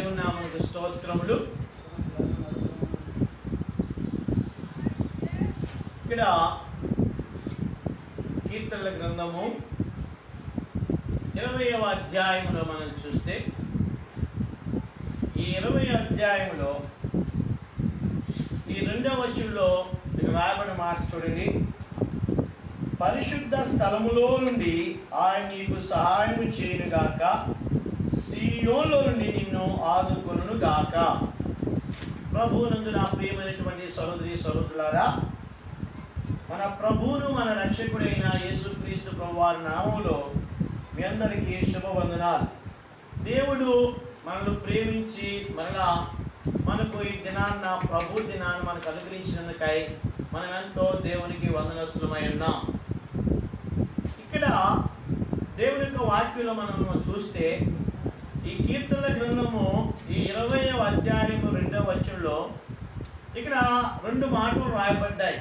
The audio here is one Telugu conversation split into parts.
దేవుని నామమునకు స్తోత్రములు. ఇక్కడ కీర్తనల గ్రంథము 20వ అధ్యాయములో మనం చూస్తే, ఈ 20వ అధ్యాయంలో ఈ 2వ వచనంలో రాయబడిన మాట చూడండి. పరిశుద్ధ స్థలములో నుండి ఆయన నీకు సహాయం చేయునుగాక, సీయోనులో నుండి నిన్ను ఆదుకొనును గాక. ప్రభువునందు నా ప్రియమైనటువంటి సహోదరి సహోదరులారా, మన ప్రభువును మన రక్షకుడైన యేసుక్రీస్తు ప్రభువారి నామములో మీ అందరికీ శుభవందనాలు. దేవుడు మనల్ని ప్రేమించి మరలా మనకు ఈ దినాన్న ప్రభు దినాన్ని మనకు అనుగ్రహించినందుకై మనం ఎంతో దేవునికి వందనస్తులమై ఉన్నాం. ఇక్కడ దేవుని యొక్క వాక్యంలో మనం చూస్తే, ఈ కీర్తనల గ్రంథము ఈ 20వ అధ్యాయము 2వ వచనంలో ఇక్కడ 2 మాటలు రాయబడ్డాయి.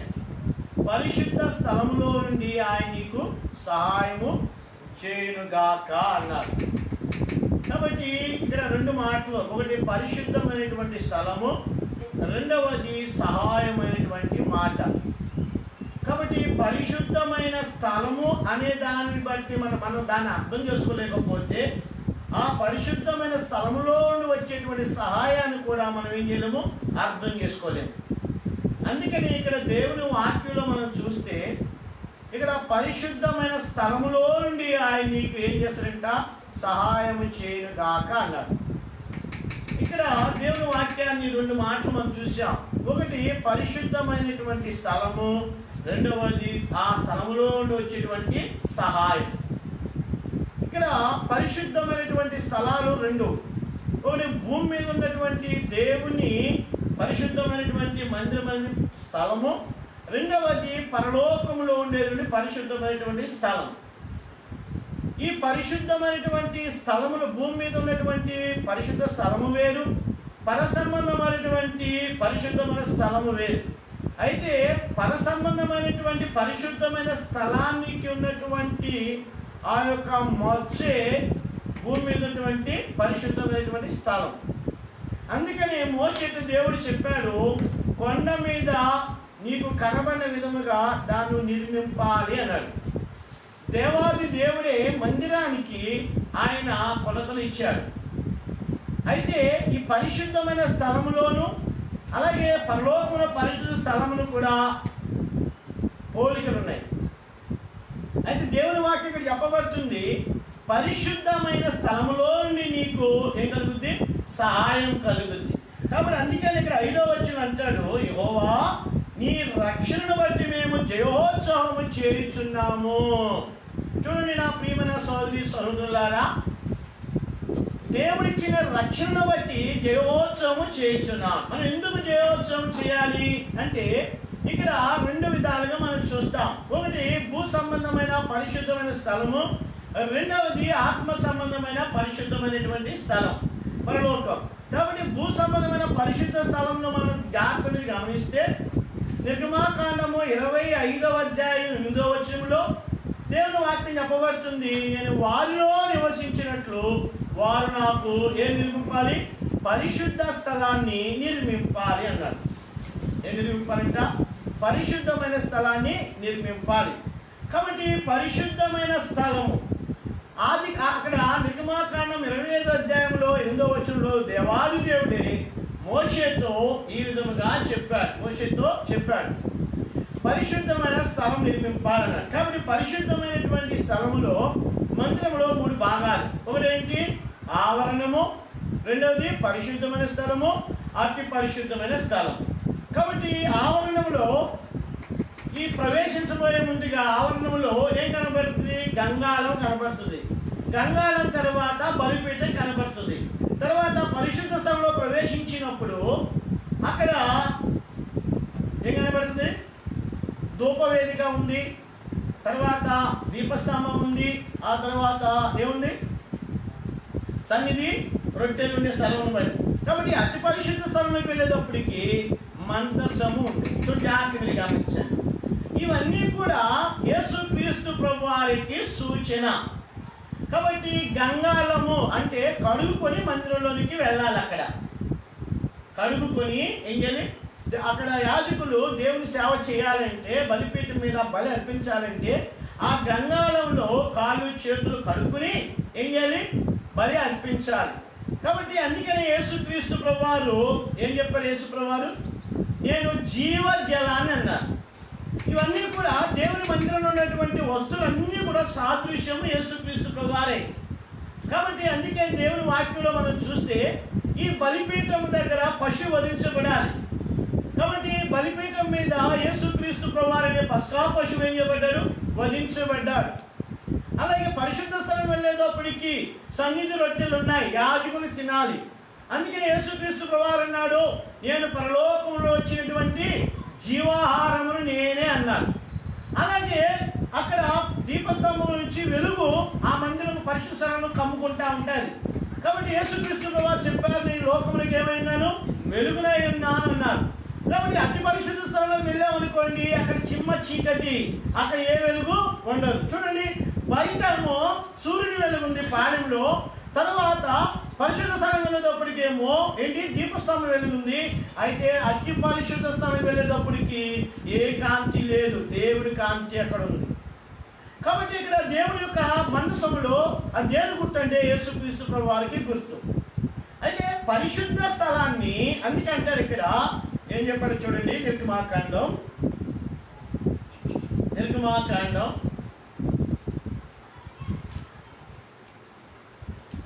పరిశుద్ధ స్థలములో నుండి ఆయన నీకు సహాయము చేయునుగాక అన్నారు. కాబట్టి ఇక్కడ 2 మాటలు, ఒకటి పరిశుద్ధమైనటువంటి స్థలము, రెండవది సహాయమైనటువంటి మాట. కాబట్టి పరిశుద్ధమైన స్థలము అనే దాన్ని బట్టి మనం దాన్ని అర్థం చేసుకోలేకపోతే, ఆ పరిశుద్ధమైన స్థలములో నుండి వచ్చేటువంటి సహాయాన్ని కూడా మనం ఏం చేయలేము, అర్థం చేసుకోలేము. అందుకని ఇక్కడ దేవుని వాక్యంలో మనం చూస్తే, ఇక్కడ పరిశుద్ధమైన స్థలములో నుండి ఆయన నీకు ఏం చేస్తారంట, సహాయము చేయునుగాక అన్నారు. ఇక్కడ దేవుని వాక్యాన్ని 2 మాటలు మనం చూసాం. ఒకటి పరిశుద్ధమైనటువంటి స్థలము, రెండవది ఆ స్థలములో నుండి వచ్చేటువంటి సహాయం. ఇక్కడ పరిశుద్ధమైనటువంటి స్థలాలు 2. ఒకటి భూమి మీద ఉన్నటువంటి దేవుని పరిశుద్ధమైనటువంటి మందిరమైన స్థలము, రెండవది పరలోకములో ఉండేటువంటి పరిశుద్ధమైనటువంటి స్థలం. ఈ పరిశుద్ధమైనటువంటి స్థలములు, భూమి మీద ఉన్నటువంటి పరిశుద్ధ స్థలము వేరు, పరసంబంధమైనటువంటి పరిశుద్ధమైన స్థలము వేరు. అయితే పరసంబంధమైనటువంటి పరిశుద్ధమైన స్థలానికి ఉన్నటువంటి ఆ యొక్క మోక్షే భూమి మీద ఉన్నటువంటి పరిశుద్ధమైనటువంటి స్థలం. అందుకని మోషేకు దేవుడు చెప్పాడు, కొండ మీద నీకు కనబడిన విధముగా దాన్ని నిర్మింపాలి అన్నాడు. దేవాది దేవుడే మందిరానికి ఆయన కొలతలు ఇచ్చాడు. అయితే ఈ పరిశుద్ధమైన స్థలములోను అలాగే పరలోకముల పరిశుద్ధ స్థలములు కూడా పోలికలు ఉన్నాయి. అయితే దేవుని వాక్యం ఇక్కడ చెప్పబడుతుంది, పరిశుద్ధమైన స్థలములో నుండి నీకు ఏం కలుగుద్ది, సహాయం కలుగుద్ది. కాబట్టి అందుకని ఇక్కడ 5వ వచనం అంటాడు, యెహోవా నీ రక్షణను బట్టి మేము జయోత్సవము చేయుచున్నాము. చూడండి నా ప్రియమైన సోదరి సహోదరులారా, దేవుడిచ్చిన రక్షణను బట్టి జయోత్సవము చేయుచున్నాం. మనం ఎందుకు జయోత్సవం చేయాలి అంటే, ఇక్కడ 2 విధాలుగా మనం చూస్తాం. ఒకటి భూ సంబంధమైన పరిశుద్ధమైన స్థలము, రెండవది ఆత్మ సంబంధమైన పరిశుద్ధమైనటువంటి స్థలం, పరలోకం. కాబట్టి భూ సంబంధమైన పరిశుద్ధ స్థలంలో మనం జాగ్రత్తగా గమనిస్తే, నిర్గమాకాండము 25వ అధ్యాయం 8వ వచనంలో దేవుని వాక్యం చెప్పబడుతుంది, నేను వారిలో నివసించినట్లు వారు నాకు ఏం నిర్మింపాలి, పరిశుద్ధ స్థలాన్ని నిర్మింపాలి అన్నారు. ఏం నిర్మింపాలంట, పరిశుద్ధమైన స్థలాన్ని నిర్మింపాలి. కాబట్టి పరిశుద్ధమైన స్థలము అక్కడ నిర్గమాకాండం 25వ అధ్యాయంలో 8వ వచనంలో దేవాది దేవుడే మోషేతో ఈ విధముగా చెప్పాడు, పరిశుద్ధమైన స్థలం నిర్మింపాలన్నారు. కాబట్టి పరిశుద్ధమైనటువంటి స్థలములో మందిరంలో 3 భాగాలు. ఒకటేంటి, ఆవరణము, రెండవది పరిశుద్ధమైన స్థలము, అతి పరిశుద్ధమైన స్థలం. కాబట్టి ఆవరణంలో ఈ ప్రవేశించబోయే ముందుగా ఆవరణంలో ఏం కనబడుతుంది, గంగాళం కనబడుతుంది. గంగాళం తర్వాత బలిపీఠం కనబడుతుంది. తర్వాత పరిశుద్ధ స్థలంలో ప్రవేశించినప్పుడు అక్కడ ఏం కనబడుతుంది, ధూపవేదిక ఉంది, తర్వాత దీపస్తంభం ఉంది, ఆ తర్వాత ఏముంది, సన్నిధి, రొట్టెలు ఉండే స్థలం ఉంది. కాబట్టి అతి పరిశుద్ధ స్థలంలోకి వెళ్ళేటప్పటికి మందసము ఉంది. జాగ్రత్తగా గమనించండి. ఇవన్నీ కూడా యేసుక్రీస్తు ప్రభువారికి సూచన. కాబట్టి గంగాళము అంటే కడుగుకొని మందిరంలోనికి వెళ్ళాలి. అక్కడ కడుగుకొని ఏం చేయాలి? అక్కడ యాజకులు దేవుని సేవ చేయాలంటే, బలిపీఠం మీద బలి అర్పించాలంటే ఆ గంగాళంలో కాళ్ళు చేతులు కడుక్కుని ఏం చేయాలి? బలి అర్పించాలి. కాబట్టి అందుకనే యేసుక్రీస్తు ప్రభువారు ఏం చెప్పారు? యేసు ప్రభువారు నేను జీవ జలాన్ని అన్నారు. ఇవన్నీ కూడా దేవుని మందిరంలో ఉన్నటువంటి వస్తువులన్నీ కూడా సాదృశ్యము యేసుక్రీస్తు ప్రభువారే. కాబట్టి అందుకే దేవుని వాక్యంలో మనం చూస్తే ఈ బలిపీఠం దగ్గర పశువు వధించబడాలి. కాబట్టి బలిపీఠం మీద యేసుక్రీస్తు ప్రభువారు అనే పస్కా పశువు ఏం చేయబడ్డాడు? వధించబడ్డాడు. అలాగే పరిశుద్ధ స్థలం వెళ్ళేటప్పటికి సన్నిధి రొట్టెలు ఉన్నాయి, యాజకులు తినాలి. అందుకని యేసుక్రీస్తు ప్రభువారు అన్నాడు నేను పరలోకంలో వచ్చినటువంటి జీవాహారమును నేనే అన్నాడు. అలాగే అక్కడ దీపస్తంభం నుంచి వెలుగు ఆ మందిరం పరిశుద్ధ స్థలంలో కమ్ముకుంటా ఉంటుంది. కాబట్టి యేసుక్రీస్తు ప్రభువారు చెప్పారు నేను లోకములకు ఏమైనాను? వెలుగునై ఉన్నాను అన్నారు. కాబట్టి అతి పరిశుద్ధ స్థలంలోకి వెళ్ళామనుకోండి, అక్కడ చిమ్మ చీకటి, అక్కడ ఏ వెలుగు ఉండదు. చూడండి, బయటేమో సూర్యుని వెలుగు ఉంది పాలెంలో, తర్వాత పరిశుద్ధ స్థలం వెళ్ళేటప్పటికేమో ఏంటి? దీపస్తంభం వెలుగుంది. అయితే అతి పరిశుద్ధ స్థలం వెళ్ళేటప్పటికి ఏ కాంతి లేదు, దేవుడి కాంతి అక్కడ ఉంది. కాబట్టి ఇక్కడ దేవుడి యొక్క మందసములో ఆ దేవుని గుర్తు అంటే యేసుక్రీస్తు ప్రభువారికి గుర్తు. అయితే పరిశుద్ధ స్థలాన్ని అందుకే అంటారు ఇక్కడ ఏం చెప్పాడు చూడండి, నిర్గమాకాండం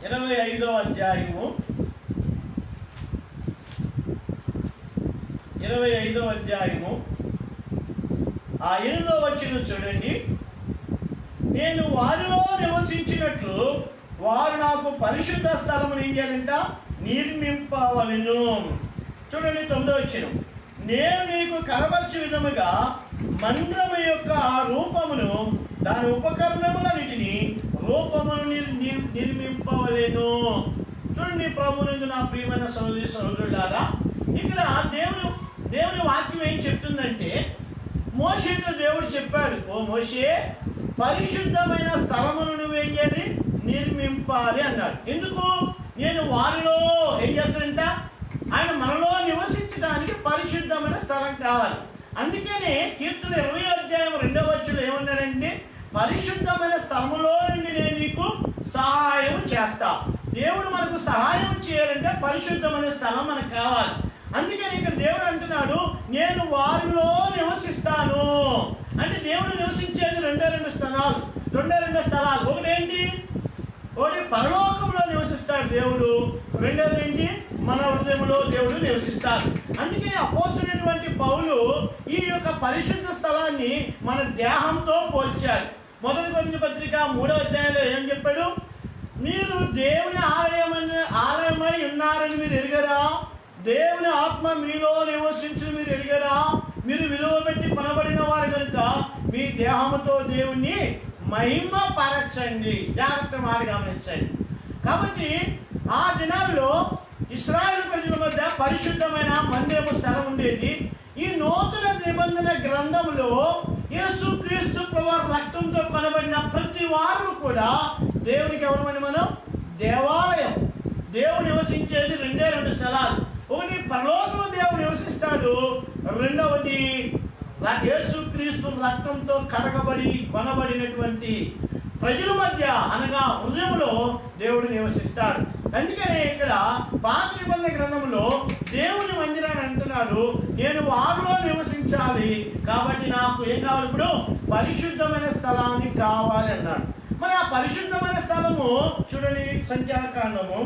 25వ అధ్యాయము 8వ వచనం చూడండి. నేను వారిలో నివసించినట్లు వారు నాకు పరిశుద్ధ స్థలమును ఏం చేయాలంట? నిర్మింపవలెను. చూడండి 9వ వచనం. నేను నీకు కనబరచు విధముగా మందిరము యొక్క రూపమును దాని ఉపకరణములన్నిటిని రూపమును నిర్మింపవలెను. చూడండి ప్రభువునందు నా ప్రియమైన సహోదరి సహోదరులారా, ఇక్కడ దేవుని వాక్యం ఏం చెప్తుందంటే, మోషేతో దేవుడు చెప్పాడు, ఓ మోషే పరిశుద్ధమైన స్థలమును నువ్వేం చేయాలి? నిర్మింపాలి అన్నాడు. ఎందుకు? నేను వారిలో ఏం చేస్తానంట? ఆయన మనలో నివసించడానికి పరిశుద్ధమైన స్థలం కావాలి. అందుకనే కీర్తన 20వ అధ్యాయం 2వ వచనంలో ఏమన్నాడంటే, పరిశుద్ధమైన స్థలములో నుండి నేను నీకు సహాయం చేస్తా. దేవుడు మనకు సహాయం చేయాలంటే పరిశుద్ధమైన స్థలం మనకు కావాలి. అందుకని ఇక్కడ దేవుడు అంటున్నాడు నేను వారిలో నివసిస్తాను అంటే దేవుడు నివసించేది రెండు స్థలాలు. ఒకటేంటి? ఒకటి పరలోకంలో నివసిస్తాడు దేవుడు, రెండోది ఏంటి? మన హృదయంలో దేవుడు నివసిస్తాడు. అందుకే అపోస్తులైనటువంటి పౌలు ఈ యొక్క పరిశుద్ధ స్థలాన్ని మన దేహంతో పోల్చాడు. 1 కొరింథీ పత్రిక 3వ అధ్యాయంలో ఏం చెప్పాడు? మీరు దేవుని ఆలయమై ఉన్నారని మీరు ఎరుగరా? దేవుని ఆత్మ మీలో నివసించు మీరు ఎరుగరా? మీరు విలువ పెట్టి కొనబడిన వారు కనుక మీ దేహంతో దేవుణ్ణి మహిమపరచండి. జాగ్రత్త మాట గమనించండి. కాబట్టి ఆ దినాల్లో ఇశ్రాయేలు ప్రజల మధ్య పరిశుద్ధమైన మందిరము స్థలం ఉండేది. ఈ నూతన నిబంధన గ్రంథంలో యేసుక్రీస్తు ప్రభువు రక్తంతో కొనబడిన ప్రతి వారు కూడా దేవునికి ఎవరమని మనం? దేవాలయం. దేవుడు నివసించేది రెండు స్థలాలు. ఒకటి పరలోకంలో దేవుడు నివసిస్తాడు, రెండవది యేసుక్రీస్తు రక్తంతో కడగబడి కొనబడినటువంటి ప్రజల మధ్య అనగా హృదయంలో దేవుడు నివసిస్తాడు. అందుకనే ఇక్కడ పాత నిబంధన గ్రంథంలో దేవుని మందిరాన్ని అంటున్నాడు నేను వారిలో నివసించాలి, కాబట్టి నాకు ఏం కావాలి? ఇప్పుడు పరిశుద్ధమైన స్థలాన్ని కావాలి అన్నాడు. మరి ఆ పరిశుద్ధమైన స్థలము చూడండి, సంఖ్యాకాండము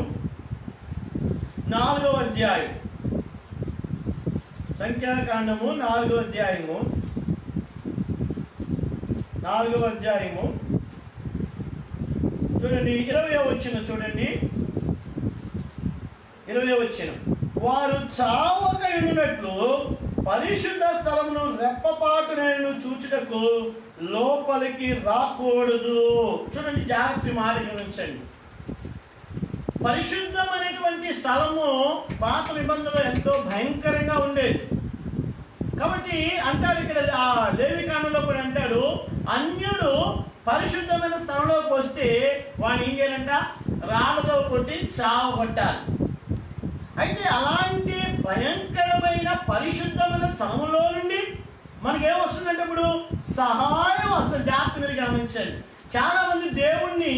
4వ అధ్యాయం. సంఖ్యాకాండము 4వ అధ్యాయము 4వ అధ్యాయము చూడండి 20వ వచనం. చూడండి 20వ వచనం. వారు చావక ఉండినట్లు పరిశుద్ధ స్థలమును రెప్పపాటునైనను చూచుటకు లోపలికి రాకూడదు. చూడండి, జాగ్రత్త మాట గమనించండి. పరిశుద్ధమైనటువంటి స్థలము పాత నిబంధనలో ఎంతో భయంకరంగా ఉండేది. కాబట్టి అంటాడు ఇక్కడ లేవికాండంలో కూడా అంటాడు, అన్యుడు పరిశుద్ధమైన స్థలంలోకి వస్తే వాడిని ఏం చేయాలంట? రాళ్ళతో కొట్టి చావగొట్టాలి. అయితే అలాంటి భయంకరమైన పరిశుద్ధమైన స్థలంలో నుండి మనకేమొస్తుందంటే ఇప్పుడు సహాయం వస్తుంది. జాగ్రత్త మీరు గమనించండి. చాలా మంది దేవుణ్ణి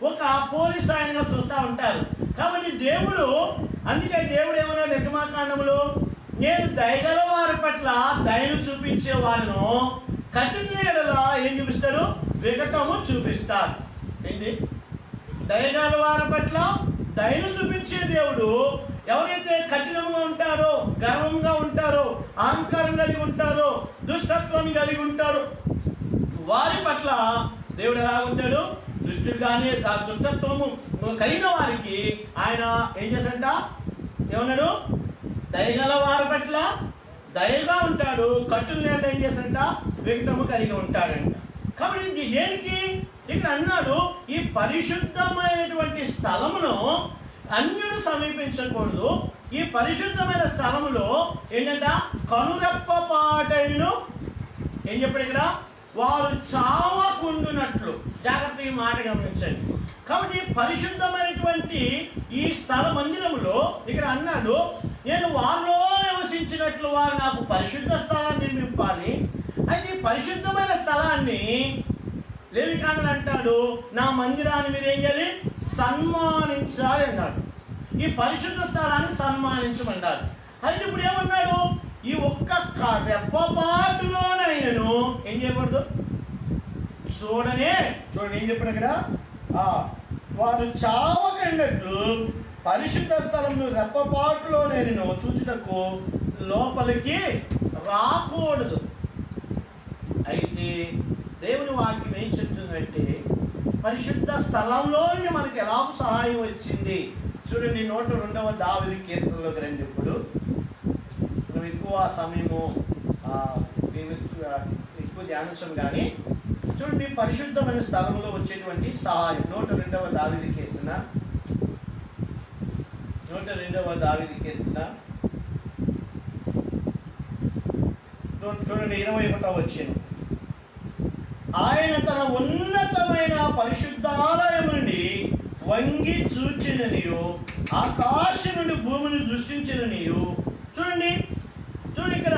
ఒక పోలీస్ ఆయనగా చూస్తూ ఉంటారు. కాబట్టి దేవుడు, అందుకే దేవుడు ఏమన్నా నిర్గమాకాండంలో, నేను దయగల వారి పట్ల దయను చూపించే వాళ్ళను కఠిన ఎడలా ఏం చూపిస్తారు? వికటము చూపిస్తారు. ఏంటి? దయగల వారి పట్ల దయను చూపించే దేవుడు ఎవరైతే కఠినంగా ఉంటారో, గర్వంగా ఉంటారో, అహంకారం కలిగి ఉంటారో, దుష్టత్వం కలిగి ఉంటారో వారి పట్ల దేవుడు ఎలా ఉంటాడు? దుష్టుడుగానే, దుష్టత్వము కలిగిన వారికి ఆయన ఏం చేశాడంట? ఏమన్నాడు? దయగల వారి పట్ల దయగా ఉంటాడు, కట్టులు ఏం చేశాడంట? వికటము కలిగి ఉంటాడంట. కాబట్టి దేనికి ఇక్కడ అన్నాడు? ఈ పరిశుద్ధమైనటువంటి స్థలమును అన్యుడు సమీపించకూడదు. ఈ పరిశుద్ధమైన స్థలములో ఏంటంట? కనురెప్పపాటైను ఏం చెప్పాడు ఇక్కడ? వారు చావకుండునట్లు. జాగ్రత్త ఈ మాట గమనించండి. కాబట్టి పరిశుద్ధమైనటువంటి ఈ స్థల మందిరములో ఇక్కడ అన్నాడు, నేను వారిలో నివసించినట్లు వారు నాకు పరిశుద్ధ స్థలాన్ని నిర్మింపాలి. అయితే ఈ పరిశుద్ధమైన స్థలాన్ని లేవికాండం అంటాడు, నా మందిరాన్ని మీరు ఏం చేయాలి? సన్మానించాలి అన్నాడు. ఈ పరిశుద్ధ స్థలాన్ని సన్మానించమన్నాడు. అయితే ఇప్పుడు ఏమన్నాడు? ఈ ఒక్క రెప్పపాటులోనైనను ఏం చేయకూడదు? చూడండి ఏం చెప్పాడు అక్కడ? వారు చావకన్నట్లు పరిశుద్ధ స్థలంలో రెప్పపాటులోనైనను చూచుటకు లోపలికి రాకూడదు. అయితే దేవుని వాక్యం ఏం చెప్తుందంటే, పరిశుద్ధ స్థలంలోనే మనకి ఎలా సహాయం వచ్చింది చూడండి. 102వ దావీదు కీర్తనలోకి రండి. ఇప్పుడు మనం ఎక్కువ సమయము ఎక్కువ ధ్యానించం కానీ చూడండి, పరిశుద్ధమైన స్థలంలో వచ్చేటువంటి సహాయం. 102వ దావీదు కీర్తన, 102వ దావీదు కీర్తన చూడండి, 21వ వచనం. ఆయన తన ఉన్నతమైన పరిశుద్ధాలయం నుండి వంగి చూచిననియు, ఆకాశం నుండి భూమిని దృష్టించిననియు. చూడండి ఇక్కడ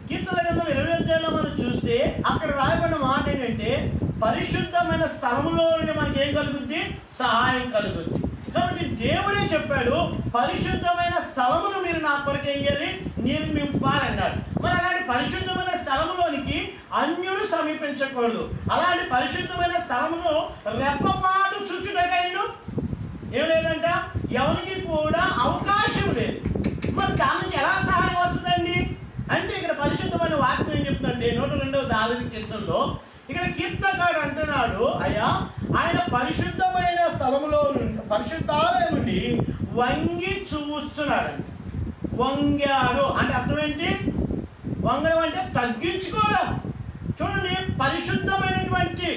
కీర్తన గ్రంథం 20వ అధ్యాయంలో మనం చూస్తే అక్కడ రాయబడిన మాట ఏంటంటే, పరిశుద్ధమైన స్థలంలో నుండి మనకి ఏం కలుగుద్ది? సహాయం కలుగుద్ది. కాబట్టి దేవుడే చెప్పాడు, పరిశుద్ధమైన స్థలమును మీరు నా కొరకు ఏం చేయాలి? నిర్మింపాలన్నాడు. మరి అలాంటి పరిశుద్ధమైన స్థలములోనికి అన్యుడు సమీపించకూడదు. అలాంటి పరిశుద్ధమైన స్థలమును రెప్పపాటు చుట్టుటకైనా ఏం లేదంట, ఎవరికి కూడా అవకాశం లేదు. మరి దాని నుంచి ఎలా సహాయం వస్తుందండి అంటే, ఇక్కడ పరిశుద్ధమైన వాక్యం ఏం చెప్తుందంటే 102వ దావీదు కీర్తనలో ఇక్కడ కీర్తనకారుడు అంటున్నాడు, అయ్యా ఆయన పరిశుద్ధమైన స్థలములో పరిశుద్ధాలయం నుండి వంగి చూస్తున్నాడు. వంగాడు అంటే అర్థం ఏంటి? వంగడం అంటే తగ్గించుకోవడం. చూడండి, పరిశుద్ధమైనటువంటి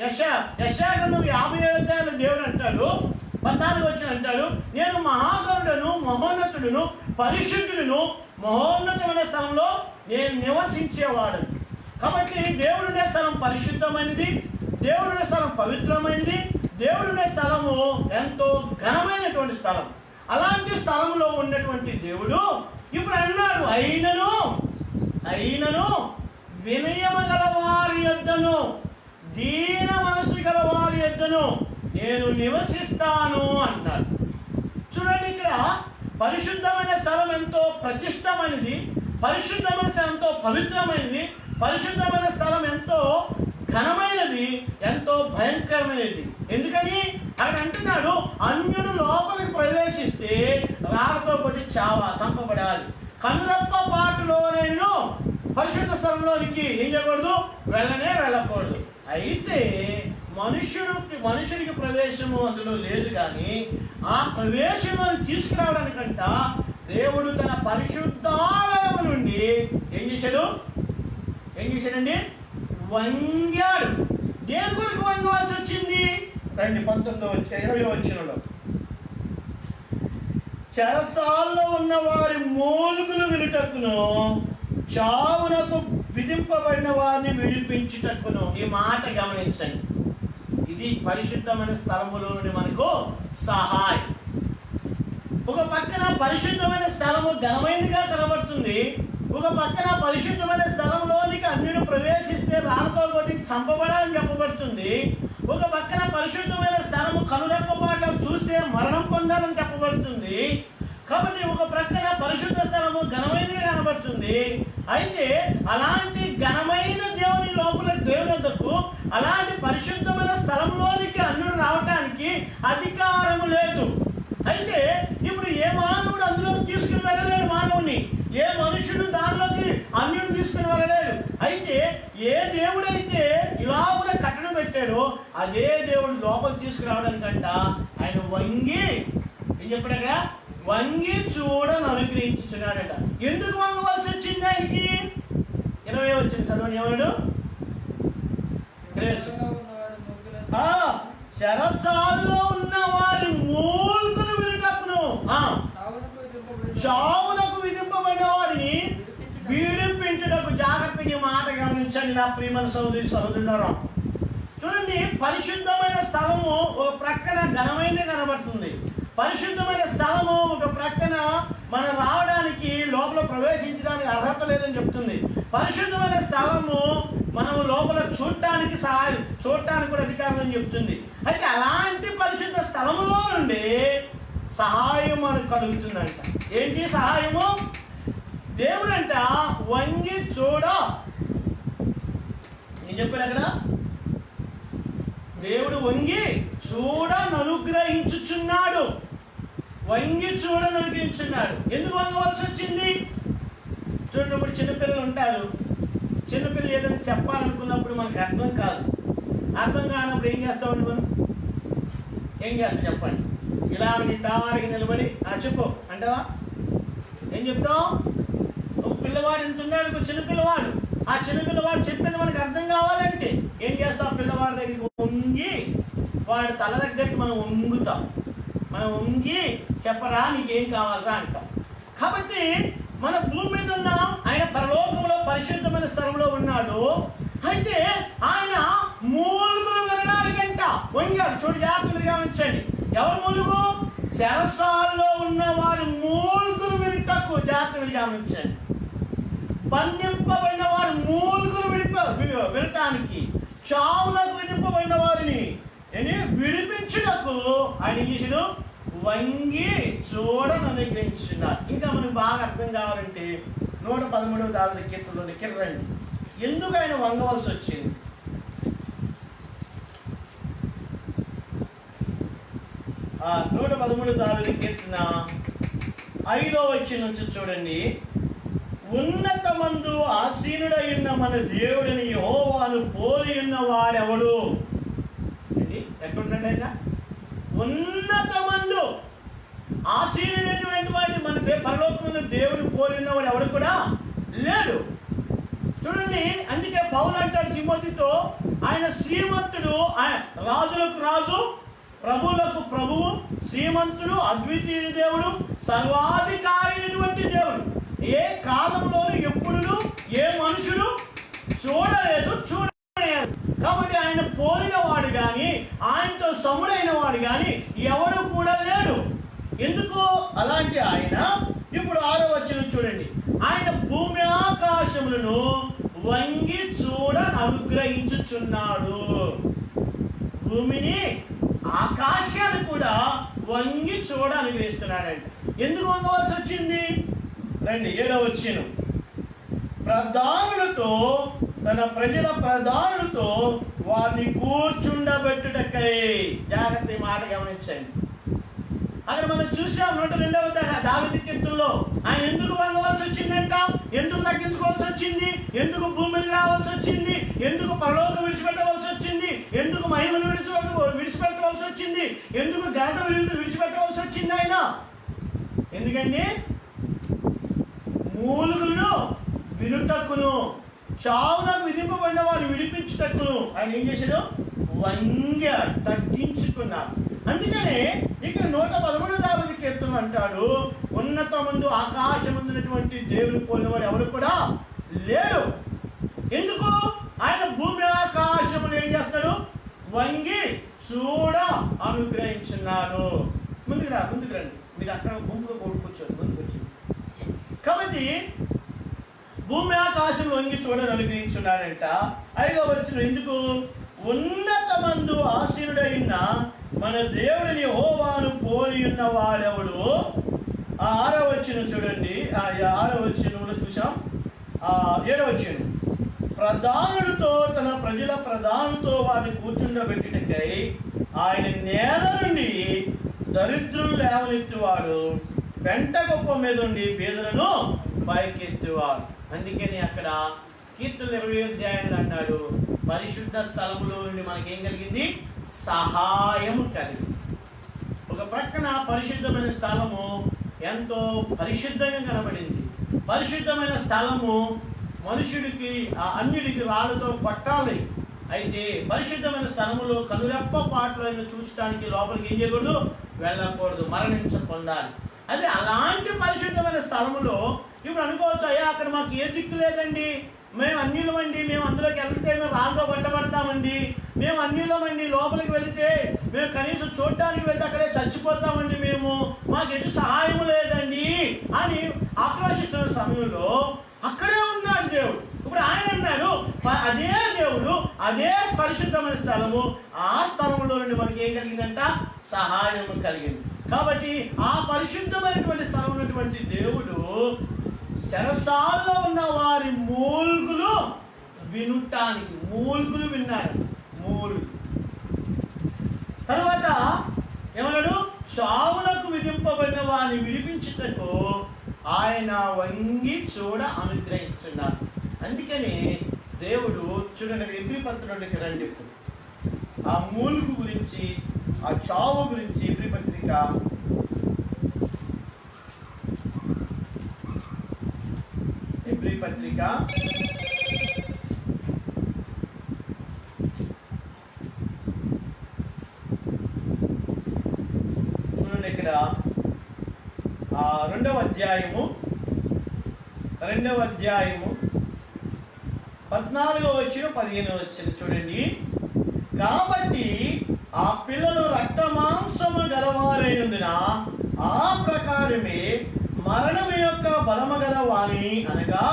యెషయా గ్రంథం 57వ అధ్యాయంలో దేవుడు అంటాడు, 14వ వచనం అంటాడు, నేను మహాగణుడను, మహోన్నతుడును, పరిశుద్ధుడును, మహోన్నతమైన స్థలంలో నేను నివసించేవాడు. కాబట్టి దేవుడునే స్థలం పరిశుద్ధమైనది, దేవుడునే స్థలం పవిత్రమైనది, దేవుడునే స్థలము ఎంతో ఘనమైనటువంటి స్థలం. అలాంటి స్థలంలో ఉన్నటువంటి దేవుడు ఇప్పుడు అన్నాడు, అయినను వినయము గల వారి యొద్దను, దీన మనసు గల వారి యొద్దను నేను నివసిస్తాను అన్నాడు. చూడండి, ఇక్కడ పరిశుద్ధమైన స్థలం ఎంతో ప్రతిష్టమైనది, పరిశుద్ధమైన స్థలం ఎంతో పవిత్రమైనది, పరిశుద్ధమైన స్థలం ఎంతో ఘనమైనది, ఎంతో భయంకరమైనది. ఎందుకని అక్కడ అంటున్నాడు, అన్యుడు లోపలికి ప్రవేశిస్తే రాళ్ళతో కొట్టి చంపబడాలి. కనురెప్ప పాటులోనైనా పరిశుద్ధ స్థలంలోనికి ఏం చేయకూడదు? వెళ్ళకూడదు. అయితే మనుషుడికి ప్రవేశము అందులో లేదు. కానీ ఆ ప్రవేశం తీసుకురావడానికంట దేవుడు తన పరిశుద్ధాలయం నుండి ఏం చేశాడండి? వంగాడు. దేని కొరకు వంగవలసి వచ్చింది? రండి 20వ వచనంలో, చెరసాల్లో ఉన్న వారి మూలుగులు వినుటకును, చావునకు విధింపబడిన వారిని విడిపించుటకును. ఈ మాట గమనించండి. ఇది పరిశుద్ధమైన స్థలములో నుండి మనకు సహాయం. ఒక పక్కన పరిశుద్ధమైన స్థలము ఘనమైనదిగా కనబడుతుంది. ఒక పక్కన పరిశుద్ధమైన స్థలంలోనికి అన్యుడు ప్రవేశిస్తే రాళ్ళతో కొట్టి చంపబడాలని చెప్పబడుతుంది. ఒక పక్కన పరిశుద్ధమైన స్థలము కనురెప్పపాటు చూస్తే మరణం పొందాలని చెప్పబడుతుంది. కాబట్టి ఒక ప్రక్కన పరిశుద్ధ స్థలము ఘనమైనదిగా కనబడుతుంది. అయితే అలాంటి ఘనమైన దేవుని లోపల దేవుని వద్దకు, అలాంటి పరిశుద్ధమైన స్థలంలోనికి అన్యుడు రావటానికి అధికారం లేదు. అయితే ఇప్పుడు ఏ మానవుడు అందులో తీసుకుని వెళ్ళలేడు. మానవుని ఏ మనుషుడు దానిలోకి అన్యుడు తీసుకుని వెళ్ళలేడు. అయితే ఏ దేవుడైతే ఇలా కూడా కట్టడం పెట్టాడో అదే దేవుడు లోపల తీసుకురావడానికంట ఆయన వంగి ఏం చెప్పాడట, వంగి చూడని అనుగ్రహించున్నాడట. ఎందుకు వంగవలసి వచ్చింది ఆయనకి? 20 వచ్చింది చదవండి. ఏమన్నాడు? చెరసాలలో ఉన్న వారి మూల్గులు వినుటకును, చావునకు విధింపబడిన వారిని విడిపించుటకు. జాగ్రత్తగా మాట గమనించండి నా ప్రియమైన సహోదరి సహోదరులారా. చూడండి, పరిశుద్ధమైన స్థలము ఒక ప్రక్కన ఘనమైనది కనబడుతుంది. పరిశుద్ధమైన స్థలము ఒక ప్రక్కన మనం రావడానికి, లోపల ప్రవేశించడానికి అర్హత లేదని చెప్తుంది. పరిశుద్ధమైన స్థలము మనం లోపల చూడటానికి కూడా అధికారం అని చెప్తుంది. అయితే అలాంటి పరిశుద్ధ స్థలములో నుండి సహాయం మనకు కలుగుతుందంట. ఏంటి సహాయము? దేవుడంట వంగి చూడ, నేను చెప్పాను అక్కడ, దేవుడు వంగి చూడను అనుగ్రహించుచున్నాడు. వంగి చూడను అనుగ్రహించున్నాడు. ఎందుకు వంగవలసి వచ్చింది? చూడండి, ఇప్పుడు చిన్నపిల్లలు ఉంటారు. చిన్నపిల్లలు ఏదైనా చెప్పాలనుకున్నప్పుడు మనకు అర్థం కాదు. అర్థం కానప్పుడు ఏం చేస్తామండి మనం? ఏం చేస్తాం చెప్పండి? ఇలా నిటారుగా నిలబడి చెప్పు అంటావా? ఏం చెప్తాం? ఒక పిల్లవాడు ఎంత ఉన్నాడు, చిన్నపిల్లవాడు. ఆ చిన్నపిల్లవాడు చెప్పేది మనకు అర్థం కావాలంటే ఏం చేస్తాం? పిల్లవాడి దగ్గరికి వంగి, వాడి తల దగ్గరికి మనం వంగుతాం. మనం వంగి చెప్పరా నీకేం కావాలరా అంటాం. కాబట్టి మన భూమి మీద ఉన్నాం, ఆయన పరలోకంలో పరిశుద్ధమైన స్థలంలో ఉన్నాడు. అయితే ఆయన మూలుగులు వినడానికంట వంగాడు. చూడు, జాగ్రత్తగా గమనించండి. ఎవరు మూలుగు? చెరసాలలో ఉన్న వారి మూలుగులు వినటకు జాగ్రత్తగా గమనించండి. బంధింపబడిన వారి మూలుగులు వినటానికి, చావులకు విధింపబడిన వారిని విడిపించుటకు ఆయన చేసిన వంగి చూడను అనుగ్రహించున్నారు. ఇంకా మనకు బాగా అర్థం కావాలంటే 113వ దావీదు కీర్తనలో రండి. ఎందుకు ఆయన వంగవలసి వచ్చింది? 113వ దావీదు కీర్తన 5వ వచనం నుంచి చూడండి. ఉన్నతమందు ఆసీనుడై ఉన్న మన దేవుడిని యెహోవాను పోలి ఉన్న వాడెవడు? ఎక్కడున్నాడు ఆయన? ఉన్నతమందు ఆసీనుడైనటువంటి వాడిని మన పరలోకమున దేవుడు పోలి ఉన్నవాడు ఎవడు కూడా లేడు. చూడండి, అందుకే పౌలు అంటాడు తిమోతితో, ఆయన శ్రీమంతుడు, ఆయన రాజులకు రాజు, ప్రభువులకు ప్రభువు, శ్రీమంతుడు, అద్వితీయ దేవుడు, సర్వాధికారి అయినటువంటి దేవుడు. ఏ కాలంలోనూ ఎప్పుడు ఏ మనుషుడు చూడలేదు, చూడలేదు. కాబట్టి ఆయన పోలిన వాడు కానీ, ఆయనతో సముడైన వాడు కానీ ఎవడు కూడా లేడు. ఎందుకు అలాంటి ఆయన? ఇప్పుడు 6వ వచనం చూడండి. ఆయన భూమి ఆకాశములను వంగి చూడ అనుగ్రహించుచున్నాడు. భూమిని, ఆకాశాన్ని కూడా వంగి చూడ అనుగ్రహిస్తున్నాడంట. ఎందుకు వంగవలసి వచ్చింది? రండి, 7వ వచనం. ప్రధానులతో, తన ప్రజల ప్రధానులతో వారిని కూర్చుండబెట్టుటకై. జాగ్రత్త మాట గమనించండి. అక్కడ మనం చూసాం 102వ దావీదు కీర్తనలో ఆయన ఎందుకు వంగవలసి వచ్చిందంట? ఎందుకు తగ్గించుకోవాల్సి వచ్చింది? ఎందుకు భూమిని రావాల్సి వచ్చింది? ఎందుకు పరలోకం విడిచిపెట్టవలసి వచ్చింది? ఎందుకు మహిమను విడిచిపెట్టవలసి వచ్చింది? ఎందుకు ఘనత విడిచిపెట్టవలసి వచ్చింది ఆయన? ఎందుకండి? మూలుగులను వినుటకును, చావునకు విధింపబడిన వారు విడిపించుటకును ఆయన ఏం చేశాడు? వంగాడు, తగ్గించుకున్నాడు. అందుకనే ఇక్కడ 113వ దావీదు కీర్తన అంటాడు, ఉన్నతమందు ఆకాశమందున్నటువంటి దేవుని పోలినవాడు ఎవరు కూడా లేడు. ఎందుకు? ఆయన భూమి ఆకాశములు ఏం చేస్తాడు? వంగి చూడ అనుగ్రహించున్నాడు. ముందుకు రండి, మీరు అక్కడ గుంపుగా కూర్చోండి, ముందుకు వచ్చి. కాబట్టి భూమి ఆకాశం వంగి చూడని అనుగ్రహించున్నాడంట. 5వ వచనం ఎందుకు? ఉన్నతమందు ఆసీనుడైన మన దేవుడిని యెహోవాను పోలి ఉన్న వాడెవడు? 6వ వచనం చూడండి. 6వ వచనంలో చూసాం. 7వ వచనం, ప్రధానులతో తన ప్రజల ప్రధానులతో వారిని కూర్చుండబెట్టినకై ఆయన నేల నుండి దరిద్రులు లేవనెత్తువాడు, పెంట గొప్ప మీద ఉండి పేదలను పైకెత్తువాడు. అందుకని అక్కడ కీర్తనలు 20వ అధ్యాయంలో అన్నాడు, పరిశుద్ధ స్థలములో నుండి మనకేం కలిగింది? సహాయం కలిగింది. ఒక ప్రక్కన పరిశుద్ధమైన స్థలము ఎంతో పరిశుద్ధంగా కనబడింది. పరిశుద్ధమైన స్థలము మనుషుడికి అన్యుడికి రాళ్ళతో కొట్టాలి. అయితే పరిశుద్ధమైన స్థలములో కనురెప్ప పాటలను చూడటానికి లోపలికి ఏం చేయకూడదు? వెళ్ళకూడదు, మరణించకుండాలి. అదే అలాంటి పరిశుద్ధమైన స్థలములో ఇప్పుడు అనుకోవచ్చు, అయ్యా అక్కడ మాకు ఏ దిక్కు లేదండి, మేము అన్యులమండి, మేము అందులోకి వెళ్తే మేము రాళ్ళతో కొట్టబడతామండి, మేము అన్యులమండి, లోపలికి వెళితే మేము కనీసం చూడటానికి వెళ్తే అక్కడే చచ్చిపోతామండి, మాకు ఎటు సహాయం లేదండి అని ఆక్రోషిస్తున్న సమయంలో అక్కడే ఉన్నాడు దేవుడు. ఇప్పుడు ఆయన అన్నాడు, అదే దేవుడు, అదే పరిశుద్ధమైన స్థలము, ఆ స్థలంలో నుండి మనకి ఏం కలిగిందంట? సహాయం కలిగింది. కాబట్టి ఆ పరిశుద్ధమైనటువంటి స్థలం ఉన్నటువంటి దేవుడు చెరసాలలో ఉన్న వారి మూల్గులు వినటానికి, మూల్గులు విన్నాడు. తర్వాత ఏమన్నాడు? చావులకు విధింపబడిన వారిని విడిపించుటకు ఆయన వంగి చూడ అనుగ్రహించున్నాడు. అందుకని దేవుడు చూడండి, ఎబ్రీ పత్రికలోకి రండి. ఆ మూలుగు గురించి, ఆ చావు గురించి ఎబ్రీ పత్రిక 2వ అధ్యాయము 14వ వచనం 15వ వచనం చూడండి. కాబట్టి ఆ పిల్లలు రక్త మాంసము గలవారైనందున ఆ ప్రకారమే మరణము యొక్క బలము గల వారిని, అనగా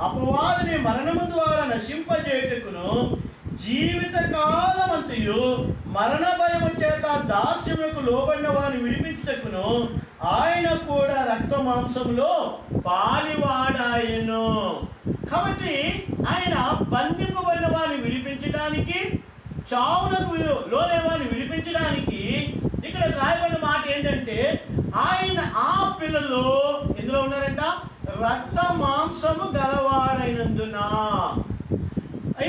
అపవాదిని మరణము ద్వారా నశింపజేయుటకును జీవిత కాలమంతయు మరణ భయము చేత దాస్యములకు లోబడిన వారిని విడిపించుటకును ఆయన కూడా రక్త మాంసంలో పాలివాడాయను. కాబట్టి ఆయన బంధింపబడిన వారిని విడిపించడానికి, చావులకు లోనే వారిని విడిపించడానికి ఇక్కడ రాయబడిన మాట ఏంటంటే, ఆయన ఆ పిల్లలు ఎందులో ఉన్నారంట? రక్త మాంసము గలవారైనందున.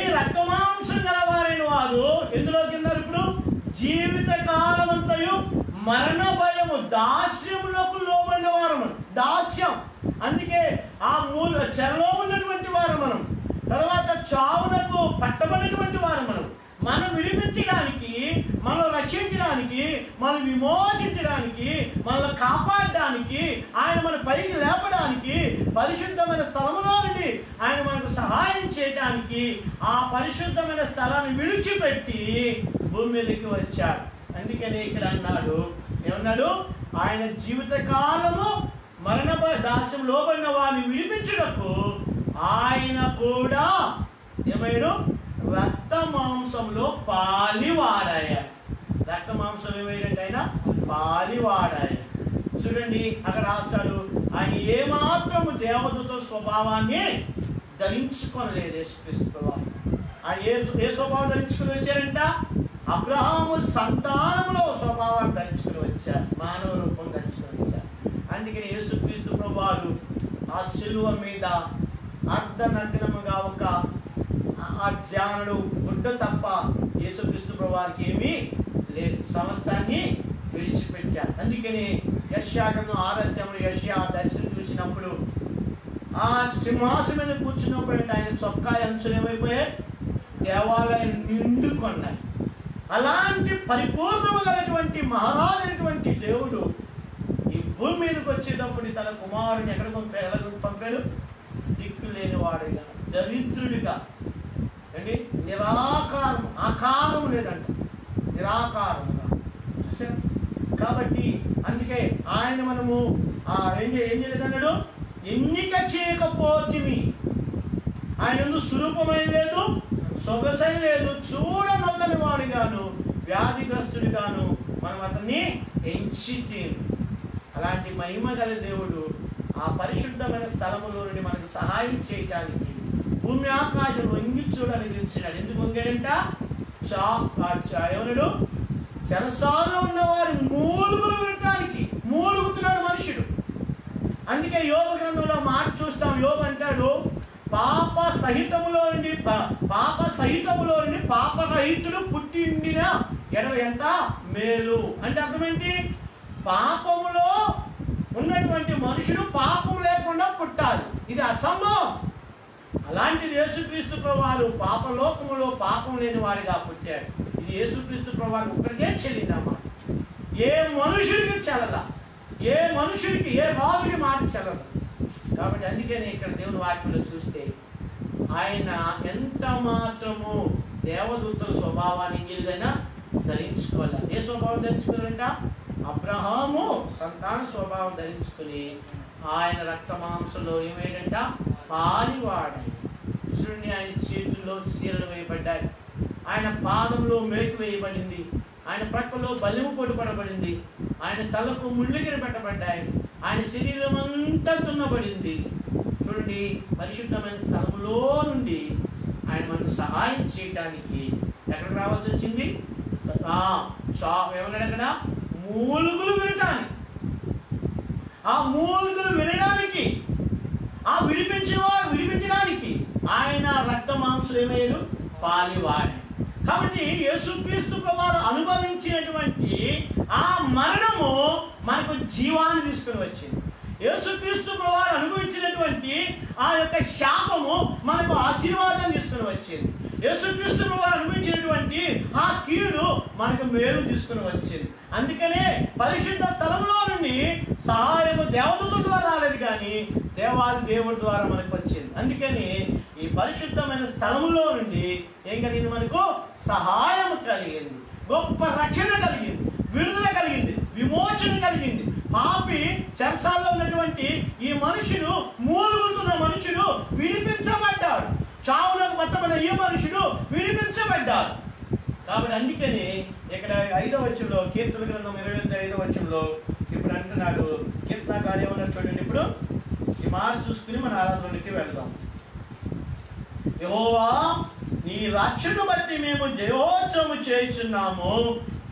ఈ రక్త మాంసం గలవారైన వారు ఎందులోకి ఉన్నారు? ఇప్పుడు జీవిత కాలమంతయు మరణ భయము, దాస్యములకు లోబడిన వారు మనం. దాస్యం, అందుకే ఆ చెరలో ఉన్నటువంటి వారు మనం. తర్వాత చావునకు పట్టబడినటువంటి వారు మనం విడిపించడానికి, మనం రక్షించడానికి, మనం విమోచించడానికి, మనల్ని కాపాడడానికి, ఆయన మన పైకి లేపడానికి, పరిశుద్ధమైన స్థలములో నుండి ఆయన మనకు సహాయం చేయడానికి ఆ పరిశుద్ధమైన స్థలాన్ని విడిచిపెట్టి భూమి మీదకి వచ్చాడు. అందుకని ఇక్కడ అన్నాడు, ఏమన్నాడు? ఆయన జీవిత కాలము మరణ దాస్యం లోబడిన వారిని విడిపించుటకు ఆయన కూడా ఏమైనా రక్త మాంసంలో పాలివాడాయ. రక్త మాంసం ఏమైనట్టు ఆయన పాలివాడాయ. చూడండి అక్కడ రాస్తాడు, ఆయన ఏమాత్రము దేవతతో స్వభావాన్ని ధరించుకోలేదు. యేసుక్రీస్తు ఆయన ఏ స్వభావం ధరించుకుని వచ్చారంట? అబ్రహాము సంతానంలో స్వభావాన్ని ధరించుకుని వచ్చారు, మానవ రూపం ధరించుకుని వచ్చారు. అందుకని యేసుక్రీస్తు ప్రభువారు ఆ శిలువ మీద అర్ధనగ్నముగా ఒక ఆ జానుడు గుడ్డ తప్ప యేసుక్రీస్తు ప్రభువారికి ఏమీ లేదు, సమస్తాన్ని విడిచిపెట్టారు. అందుకని యెషయా గ్రంథం 6వ అధ్యాయంలో యెషయా దర్శనం చూసినప్పుడు ఆ సింహాసనం మీద కూర్చున్నప్పుడు ఆయన చొక్కా అంచులు ఏమైపోయాయి? దేవాలయం నిండుకొన్నాయి. అలాంటి పరిపూర్ణమైనటువంటి మహారాజు అయినటువంటి దేవుడు ఈ భూమి మీదకి వచ్చేటప్పుడు తన కుమారుని ఎక్కడ పంపాడు? దిక్కు లేనివాడుగా, దరిద్రుడిగా, అండి నిరాకారం, ఆకారం లేదంట, నిరాకారముగా చూసారు. కాబట్టి అందుకే ఆయన మనము ఏం చేయలేదన్నాడు, ఎన్నిక చేయకపోతిమి. ఆయన స్వరూపమైన లేదు, సొగసైన లేదు, చూడనొల్లని వాడిగాను వ్యాధిగ్రస్తుడిగాను మనం అతన్ని ఎంచితే. అలాంటి మహిమ గల దేవుడు ఆ పరిశుద్ధమైన స్థలములో నుండి మనకు సహాయం చేయటానికి భూమి ఆకాశం వంగి చూడడానికి ఇచ్చినాడు. ఎందుకు వంగాడంట? ఏమన్నాడు? చెరసాల్లో ఉన్నవారి మూలుగులు వినటానికి మూలుగుతున్నాడు మనుషుడు. అందుకే యోబు గ్రంథంలో మాట చూస్తాం. యోబు అంటాడు, పాప సహితములో నుండి పాపరహితుడు పుట్టిండిన ఎడల ఎంత మేలు. అంటే అర్థమేంటి? పాపములో ఉన్నటువంటి మనుషుడు పాపం లేకుండా పుట్టాలి, ఇది అసంభవం. అలాంటిది యేసుక్రీస్తు ప్రభువారు పాపలోకములో పాపం లేని వాడిగా పుట్టాడు. ఇది యేసుక్రీస్తు ప్రభువారు ఒక్కడికే చెల్లిందన్నమాట. ఏ మనుషుడికి చెల్లదా, ఏ మనుషుడికి, ఏ రాజుకి మాట చెల్లదు. కాబట్టి అందుకనే ఇక్కడ దేవుని వాక్యంలో చూస్తే ఆయన ఎంత మాత్రము దేవదూతల స్వభావాన్ని ఏదైనా ధరించుకోవాలి. ఏ స్వభావం ధరించుకోవాలంట? అబ్రహాము సంతాన స్వభావం ధరించుకుని ఆయన రక్త మాంసంలో ఏమేంటంట? పాలివాడాయి. చూడండి, ఆయన చేతుల్లో చీరలు వేయబడ్డాయి, ఆయన పాదంలో మేకు వేయబడింది, ఆయన ప్రక్కలో బలిము పొడిపడబడింది, ఆయన తలకు ముళ్ళగిరి పెట్టబడ్డాయి, ఆయన శరీరం అంతా తున్నబడింది. చూడండి, పరిశుద్ధమైన స్థలంలో నుండి ఆయన మనకు సహాయం చేయడానికి ఎక్కడికి రావాల్సి వచ్చింది? ఏమన్నాడు అక్కడ? మూలుగులు వినటానికి. ఆ మూలుగులు వినడానికి, ఆ విడిపించడానికి ఆయన రక్త మాంసం ఏమయ్యాడు? పాలివాడు. కాబట్టి యేసుక్రీస్తు ప్రభువారు అనుభవించినటువంటి ఆ మరణము మనకు జీవాన్ని తీసుకుని వచ్చింది. యేసుక్రీస్తు ప్రభువారు అనుభవించినటువంటి ఆ యొక్క శాపము మనకు ఆశీర్వాదం తీసుకుని వచ్చింది. యేసుక్రీస్తు ప్రభువారు అనుభవించినటువంటి ఆ కీడు మనకు మేలు తీసుకుని వచ్చింది. అందుకనే పరిశుద్ధ స్థలంలో నుండి సహాయము దేవదూతల ద్వారా రాలేదు, కానీ దేవుడి ద్వారా మనకు వచ్చింది. అందుకని ఈ పరిశుద్ధమైన స్థలంలో నుండి ఏం కలిగింది? మనకు సహాయం కలిగింది, గొప్ప రక్షణ కలిగింది, విడుదల కలిగింది, విమోచన కలిగింది. పాపి చెరసాల్లో ఉన్నటువంటి ఈ మనుషుడు, మూలుగుతున్న మనుషుడు విడిపించబడ్డాడు. చావులకు పట్టబడిన ఈ మనుషుడు విడిపించబడ్డాడు. కాబట్టి అందుకని ఇక్కడ 5వ వచనంలో, కీర్తన గ్రంథం 25వ వచనంలో ఇప్పుడు అంటున్నాడు, కీర్తనకారు ఏమన్నా చూడండి. ఇప్పుడు ఈ మాట చూసుకుని మన ఆరాధనలోకి వెళ్దాం. యెహోవా, నీ రక్షణ బట్టి మేము జయోత్సవము చేయుచున్నాము,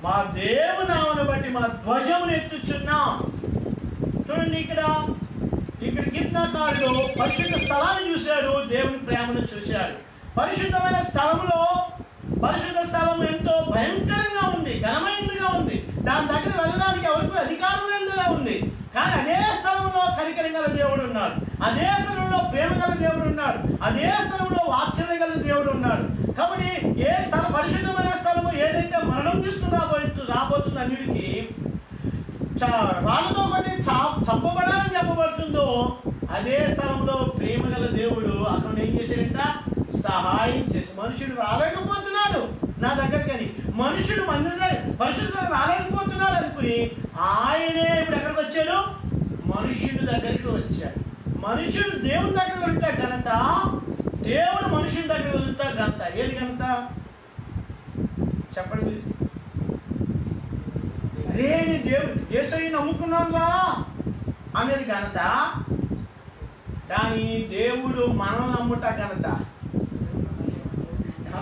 మా దేవునామను బట్టి మా ధ్వజమును ఎత్తుచున్నాం. చూడండి, ఇక్కడ కీర్తనకారుడు పరిశుద్ధ స్థలాన్ని చూశాడు, దేవుని ప్రేమను చూశాడు. పరిశుద్ధమైన పరిశుద్ధ స్థలం ఎంతో భయంకరంగా ఉంది, ఘనమైనదిగా ఉంది. దాని దగ్గర వెళ్ళడానికి ఎవరికి అధికారం లేనిదిగా ఉంది. కానీ అదే స్థలంలో కనికరం గల దేవుడు ఉన్నాడు, అదే స్థలంలో ప్రేమ గల దేవుడు ఉన్నాడు, అదే స్థలంలో వాత్సల్య గల దేవుడు ఉన్నాడు. కాబట్టి ఏ స్థలం, పరిశుద్ధమైన స్థలము ఏదైతే మరణం తీసుకుని రాబోతుంది, అన్నిటికీ వాళ్ళతో బట్టి చంపబడాలని చెప్పబడుతుందో అదే స్థలంలో ప్రేమ గల దేవుడు అక్కడ ఏం చేశాడంట? సహాయం చేసి. మనుషుడు రాలేకపోతున్నాడు నా దగ్గరికి, మనుషుడు పరిశుద్ధంగా రాలేకపోతున్నాడు అనుకుని ఆయనే ఇప్పుడు ఎక్కడికి వచ్చాడు? మనుషుడి దగ్గరికి వచ్చాడు. మనుషుడు దేవుని దగ్గర వెళ్తా ఘనత, దేవుడు మనుషుని దగ్గర వెళ్తా ఘనత. ఏది ఘనత చెప్పండి? అరే, నీ దేవుడు యేసయ్య నమ్ముకున్నాంగా అనేది ఘనత. కానీ దేవుడు మనం నమ్ముట ఘనత.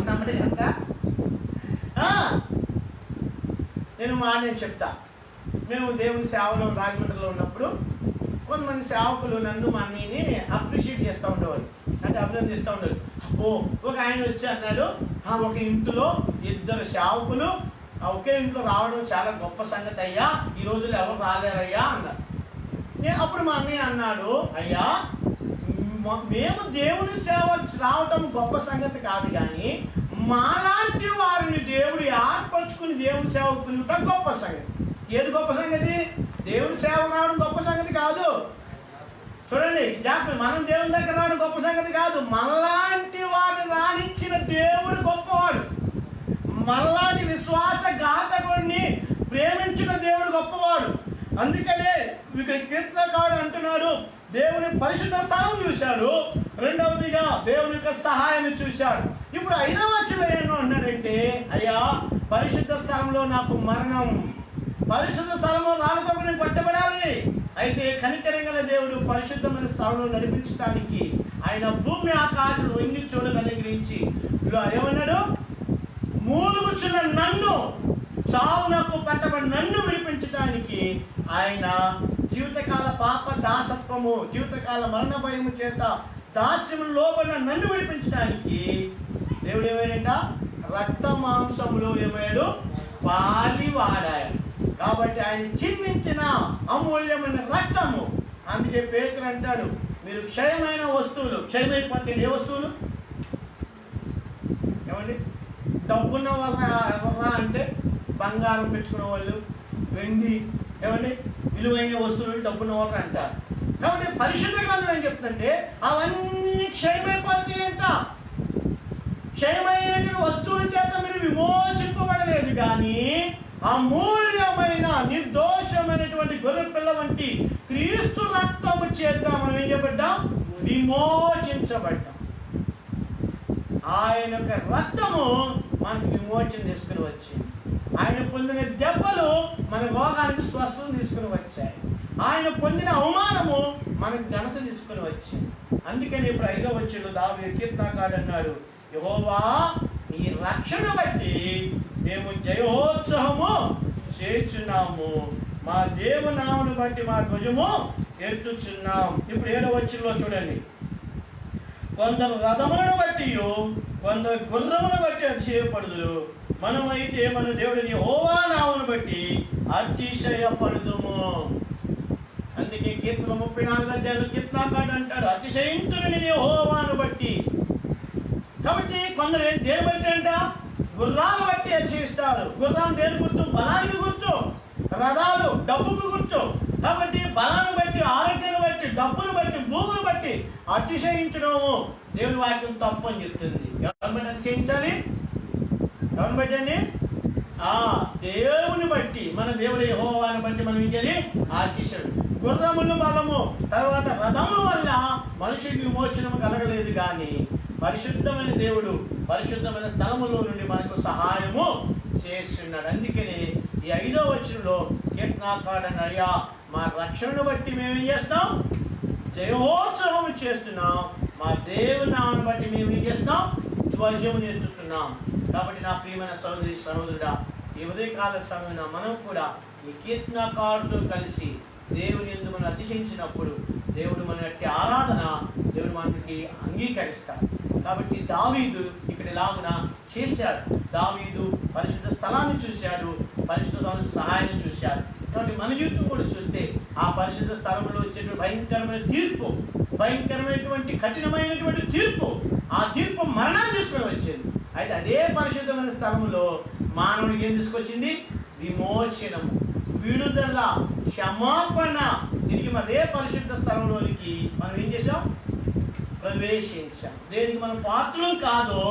నమ్మటే ఘనత. నేను చెప్తా. మేము దేవుని సేవలో రాజమండ్రిలో ఉన్నప్పుడు కొంతమంది సేవకులు నన్ను మా అన్నీని అప్రిషియేట్ చేస్తూ ఉండేవాళ్ళు, అంటే అభినందిస్తూ ఉండేవాళ్ళు. అబ్బో, ఒక ఆయన వచ్చి అన్నాడు, ఒక ఇంట్లో 2 సేవకులు ఒకే ఇంట్లో రావడం చాలా గొప్ప సంగతి అయ్యా, ఈ రోజుల్లో ఎవరు రాలేరయ్యా అన్నారు. అప్పుడు మా అన్నయ్య అన్నాడు, అయ్యా, మేము దేవుని సేవ రావటం గొప్ప సంగతి కాదు, కానీ మాలాంటి వారిని దేవుడు ఏర్పరచుకుని దేవుని సేవ పిలువటం గొప్ప సంగతి. ఏది గొప్ప సంగతి? దేవుని సేవ రావడం గొప్ప సంగతి కాదు. చూడండి జాగ్రత్త, మనం దేవుని దగ్గర రావడం గొప్ప సంగతి కాదు, మనలాంటి వారిని రానిచ్చిన దేవుడు గొప్పవాడు. మనలాంటి విశ్వాసఘాతకుడిని ప్రేమించిన దేవుడు గొప్పవాడు. అందుకనే ఇక్కడ కీర్తనకారుడు అంటున్నాడు, దేవుని పరిశుద్ధ స్థలం చూశాడు, రెండవదిగా దేవుని యొక్క సహాయాన్ని చూశాడు. ఇప్పుడు 5వ వచనంలో ఏమో అన్నాడంటే, అయ్యా పరిశుద్ధ స్థలంలో నాకు మరణం, పరిశుద్ధ స్థలంలో నాలుగో నేను పట్టబడాలి. అయితే కనికరం గల దేవుడు పరిశుద్ధమైన స్థలంలో నడిపించడానికి ఆయన భూమి ఆకాశం వంగి చూడగలిగించి ఏమన్నాడు, మూలుగుచున్న నన్ను, చావునకు పట్టబడి నన్ను విడిపించడానికి ఆయన జీవితకాల పాప దాసత్వము, జీవితకాల మరణ భయము చేత దాస్యము లోబడిన నన్ను విడిపించడానికి దేవుడు ఏమైనా రక్త మాంసములు ఏమయ్యాడు, పాలివాడాడు. కాబట్టి ఆయన చిందించిన అమూల్యమైన రక్తము. అందుకే పేతురు అంటాడు, మీరు క్షయమైన వస్తువులు, క్షయమైపోతే ఏ వస్తువులు ఏమండి, డబ్బున్న ఎవర్రా అంటే బంగారం పెట్టుకునే వాళ్ళు, వెండి, ఏమండి విలువైన వస్తువులు డబ్బున్న వాళ్ళు అంటారు. కాబట్టి పరిశుద్ధ గ్రంథం ఏం చెప్తుందంటే అవన్నీ క్షయమైపోతాయంట. క్షయమైన వస్తువుల చేత మీరు విమోచింపబడలేదు, కానీ అమూల్యమైన నిర్దోషమైనటువంటి గొర్రె పిల్ల వంటి క్రీస్తు రక్తము చేత మనం ఏం చేయబడ్డాం, విమోచించబడ్డాం. ఆయన యొక్క రక్తము మనకు విమోచన తీసుకుని వచ్చింది. ఆయన పొందిన దెబ్బలు మన రోగానికి స్వస్థత తీసుకుని వచ్చాయి. ఆయన పొందిన అవమానము మనకు ఘనత తీసుకుని వచ్చింది. అందుకని ఇప్పుడు 5వ వచనంలో దావీదు కీర్తనకారుడు అన్నాడు, యెహోవా నీ రక్షణ బట్టి మేము జయోత్సవము చేస్తున్నాము, మా దేవునామను బట్టి మా ధ్వజము ఎత్తుచున్నాం. ఇప్పుడు 7వ వచనంలో చూడండి, కొందరు రథములను బట్టి కొందరు గుర్రమును బట్టి అతిశయపడుదురు, మనమైతే మన దేవుడిని యెహోవా నామమును బట్టి అతిశయపడుదుము. అందుకే కీర్తన 34వ అధ్యాయంలో కీర్తనకారుడు అంటాడు, అతిశయింతుని నేను యెహోవాను బట్టి. కాబట్టి కొందరు దేని బట్టి అంట, గుర్రాలు బట్టి అతిశయిస్తారు. గుర్రం దేని గుర్తు, బలానికి గుర్తు. రథాలు డబ్బుకు గుర్తు. కాబట్టి బలాన్ని బట్టి, ఆరోగ్యాన్ని బట్టి, డబ్బును బట్టి, భూములు బట్టి అతిశయించడము దేవుని వాక్యం తప్పు అని చెప్తుంది. ఎవరిని బట్టి అతిశయించాలి, ఎవరిని బట్టి అండి, దేవుని బట్టి. మన దేవుడు యెహోవాను బట్టి మనం ఇంకేది అతిశయం. గుర్రములు బలము, తర్వాత రథముల వల్ల మనుషుడికి విమోచనము కలగలేదు, కానీ పరిశుద్ధమైన దేవుడు పరిశుద్ధమైన స్థలములో నుండి మనకు సహాయము చేస్తున్నాడు. అందుకని ఈ 5వ వచనంలో కీర్తనకారుడు, అయ్యా మా రక్షణను బట్టి మేమేం చేస్తాం, జయోత్సవం చేస్తున్నాం, మా దేవుని నామమును బట్టి మేము ఏం చేస్తాం, ధ్వజమును ఎత్తుతున్నాం. కాబట్టి నా ప్రియమైన సహోదరి సహోదరుడా, ఈ ఉదయకాల సమయంలో మనం కూడా ఈ కీర్తనకారుడితో కలిసి దేవుని యందు మనం అతిశయించినప్పుడు దేవుడు మన యొక్క ఆరాధన దేవుడు మనకి అంగీకరిస్తాడు. కాబట్టి దావీదు ఇక్కడ ఇలాగున చేశాడు. దావీదు పరిశుద్ధ స్థలాన్ని చూశాడు, పరిశుద్ధ స్థలానికి సహాయాన్ని చూశాడు. కాబట్టి మన జీవితం కూడా చూస్తే ఆ పరిశుద్ధ స్థలంలో వచ్చేటువంటి భయంకరమైన తీర్పు, భయంకరమైనటువంటి కఠినమైనటువంటి తీర్పు, ఆ తీర్పు మరణాన్ని తీసుకొని వచ్చింది. అయితే అదే పరిశుద్ధమైన స్థలంలో మానవుడికి ఏం తీసుకొచ్చింది, విమోచనము, విడుదల, క్షమాపణ. తిరిగి అదే పరిశుద్ధ స్థలంలోనికి మనం ఏం చేసాం, ప్రవేశించాం. దేనికి మనం పాత్రులు కాదో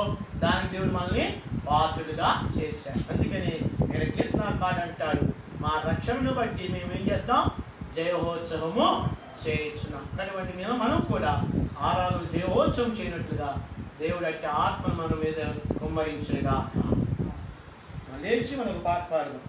దానికి దేవుడు మనల్ని పాత్రులుగా చేశాం. అందుకని ఇక్కడ కీర్తనకారుడు అంటాడు, మా రక్షణను బట్టి మేము ఏం చేస్తాం, జయోత్సవము చేస్తున్నాం. కాబట్టి మనం కూడా ఆరాధన జయోత్సవం చేయనట్లుగా దేవుడు అంటే ఆత్మను మన మీద కుమ్మరించుగా. లేచి మనకు పాట పాడదాం.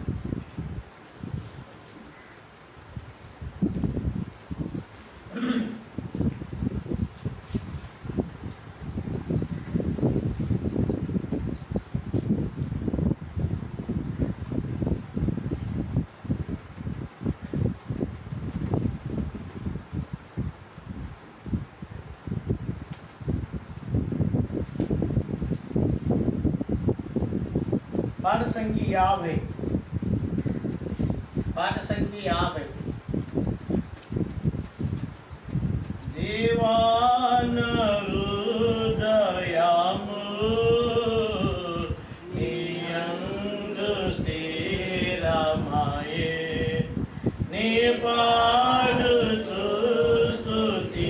పాట సంఖ్య 50. పాట సంఖ్య 50. దేవాన హృదయము నీయందు స్థిరమాయే, నీ పాడుచు స్తుతి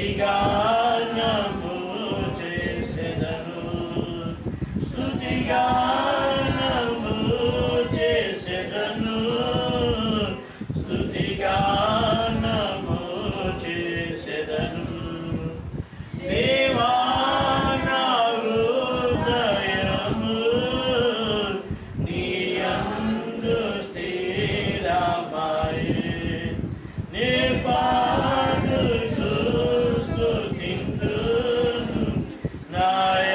స్తుతిగానము చేసెదను, స్తుతిగానము చేసెదను, స్తుతిగానము చేసెదను. దేవా నా హృదయము నీ యందు స్థిరమాయె, నే పాడుచు స్తుతింతును, నా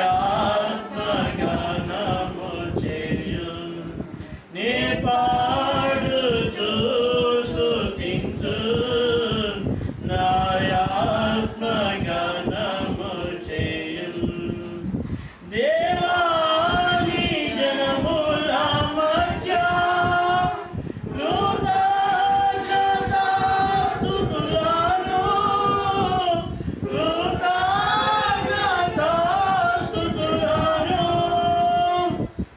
ఆత్మ గానము చేయును. నే పాడుచు స్తుతింతును, నా ఆత్మ గానము చేయును. దేవా నీ జనముల మధ్య కృతజ్ఞతాస్తుతులను, కృతజ్ఞతాస్తుతులను.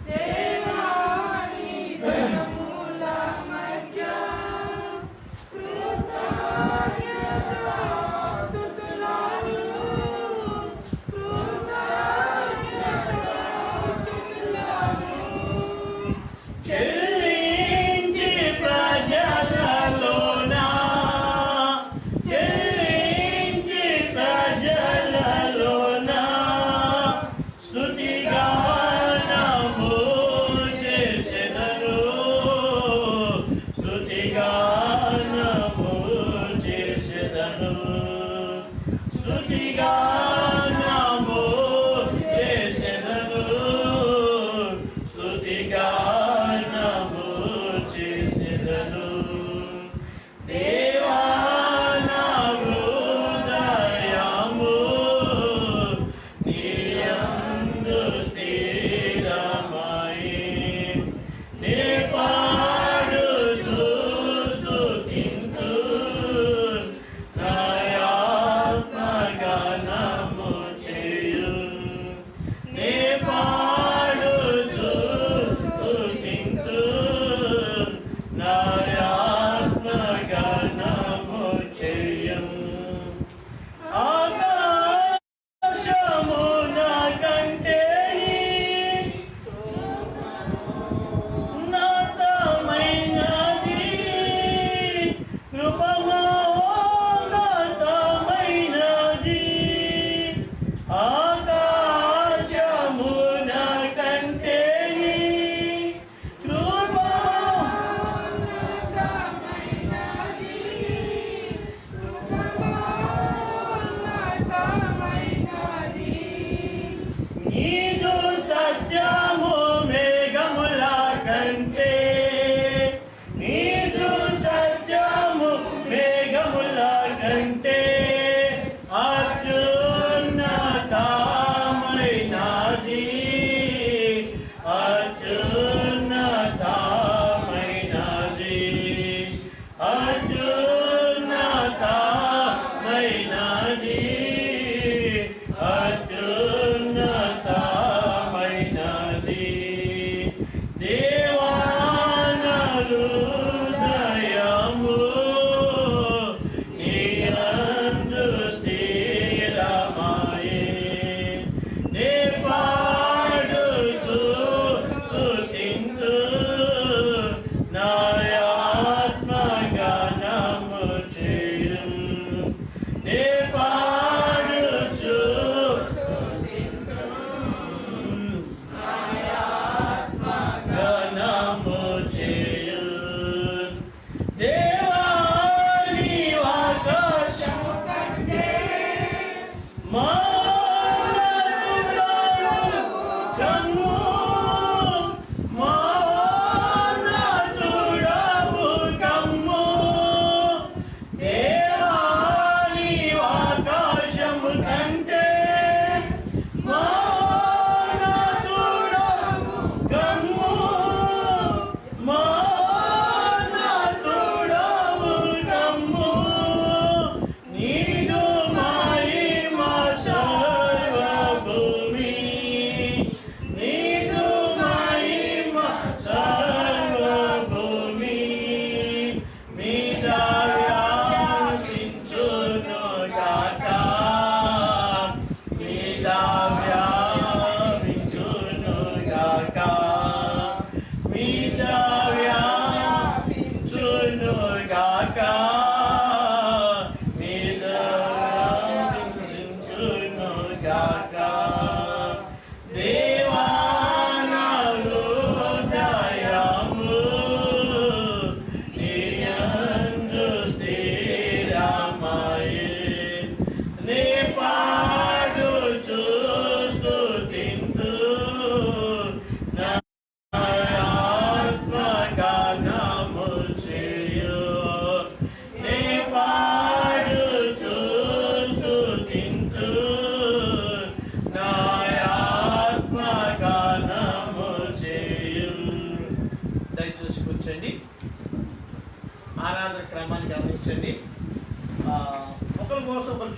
దేవాని జనముల మధ్య కృతజ్ఞతాస్తుతులను, కృతజ్ఞతాస్తుతులను. చెల్లించి ప్రజలలోన, చెల్లించి ప్రజలలోన స్తుతిగానము చేసెదను, స్తుతిగానము చేసెదను, స్తుతిగానము చేసెదను, స్తుతిగానము చేసెదను. దేవా నా హృదయము నీ యందు స్థిరమాయె, నే పాడుచు స్తుతింతును, నా ఆత్మ గానము చేయును. నే పాడుచు స్తుతింతును, నా ఆత్మ గానము చేయును. ఆకాశమున కంటే ఉన్నతమైనది, కృప మహోన్నతమైనది. ఆకాశమున కంటే కృప ఉన్నతమైనది, కృపమోన్నతమైనది. నీదు సత్యము మేఘముల కంటే, నీదు సత్యము మేఘముల కంటే అత్యున్నతమైనది, అత్యున్నతమైనది, అత్యున్నతమైనది, అత్యున్నతమైనది. దేవా నా హృదయము నీ యందు స్థిరమాయె, నే పాడుచు స్తుతింతును, నా ఆత్మ గానము చేయును. నే పాడుచు గానము చేయును. దేవా నీవు ఆకాశము కంటే మహోన్నతుడవు కమ్ము, మహోన్నతుడవు కమ్ము. దేవా నీవు ఆకాశము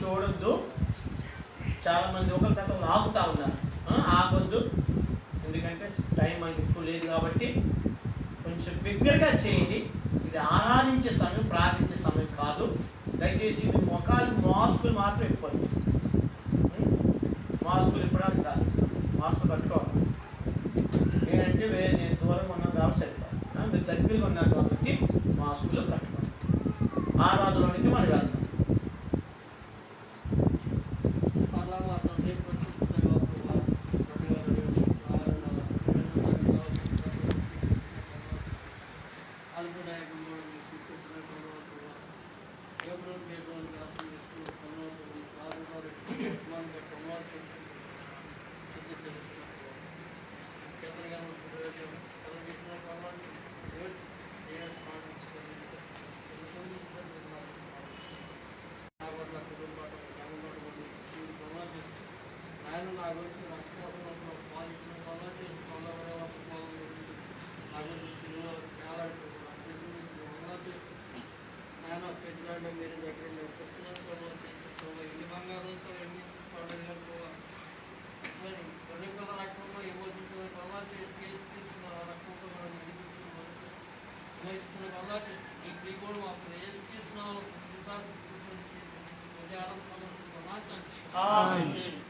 చూడొద్దు. చాలా మంది ఒకరి తర్వాత ఆగుతా ఉన్నారు. ఆగొద్దు, ఎందుకంటే టైం మనకి ఎక్కువ లేదు కాబట్టి కొంచెం బిగ్గరగా చేయండి. ఇది ఆరాధించే సమయం, ప్రార్థించే సమయం కాదు. దయచేసి ఇది ముఖాలు మాస్కులు మాత్రం ఇవ్వదు. మాస్కులు ఇవ్వడానికి కాదు, మాస్కులు కట్టుకోవాలి. నేనంటే నేను దూరంగా ఉన్నాను కాబట్టి సరిపోదు. మీరు దగ్గరగా ఉన్నారు కాబట్టి మాస్కులు కట్టుకోవాలి. ఆరాధనలోనికి మనం వెళ్తాం. ఆమేన్.